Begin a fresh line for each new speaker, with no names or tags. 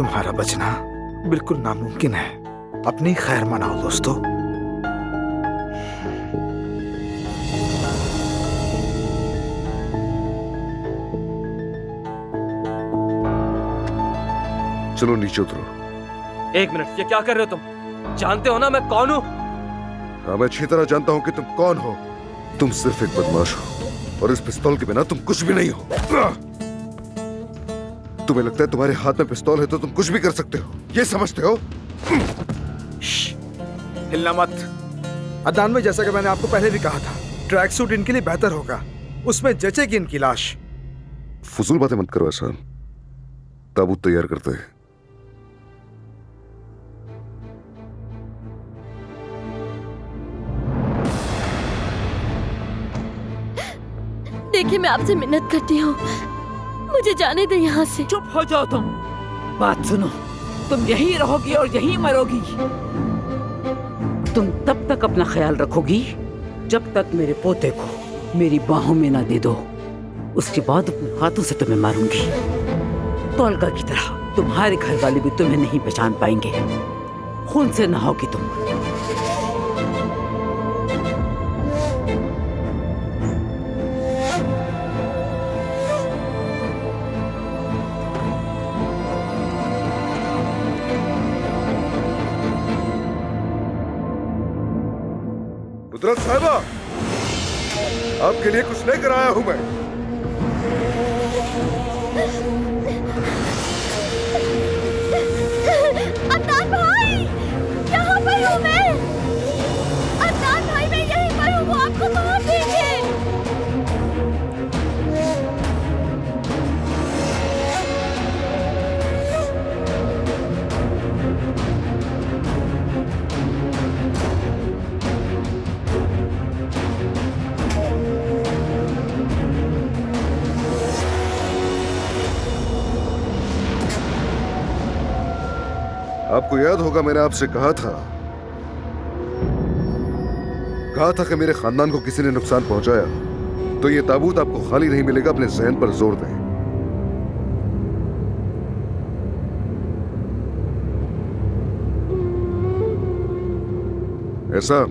तुम्हारा बचना बिल्कुल नामुमकिन है। अपनी खैर मनाओ दोस्तों।
चलो नीचे उतरो।
एक मिनट, ये क्या कर रहे हो तुम? जानते हो ना मैं कौन हूँ?
हाँ, मैं अच्छी तरह जानता हूँ कि तुम कौन हो। तुम सिर्फ एक बदमाश हो और इस पिस्तौल के बिना तुम कुछ भी नहीं हो। तुम्हें लगता है तुम्हारे हाथ में पिस्तौल है तो तुम कुछ भी कर सकते हो, ये समझते हो?
हिलना मत। अदान में, जैसा कि मैंने आपको पहले भी कहा था, ट्रैक सूट इनके लिए बेहतर होगा, उसमें जचेगी इनकी लाश।
फजूल बातें मत करो ऐसा। ताबूत तैयार करते हैं।
देखिए, मैं आपसे मिन्नत करती हूँ, मुझे जाने दे यहाँ से।
चुप हो जाओ तुम। बात सुनो, तुम यहीं रहोगी और यहीं मरोगी। तुम तब तक अपना ख्याल रखोगी जब तक मेरे पोते को मेरी बाहों में ना दे दो। उसके बाद अपने हाथों से तुम्हें मारूंगी। तोलगा की तरह तुम्हारे घर वाले भी तुम्हें नहीं पहचान पाएंगे। खून से नहाओगी तुम।
कुदरत साहिबा, आपके लिए कुछ लेकर आया हूं मैं।
अदनान भाई, यहाँ पर हूँ मैं। अदनान भाई, मैं यहीं पर हूँ, वो आपको मार देंगे।
आपको याद होगा मैंने आपसे कहा था कि मेरे खानदान को किसी ने नुकसान पहुंचाया तो ये ताबूत आपको खाली नहीं मिलेगा। अपने जहन पर जोर दें। ऐसा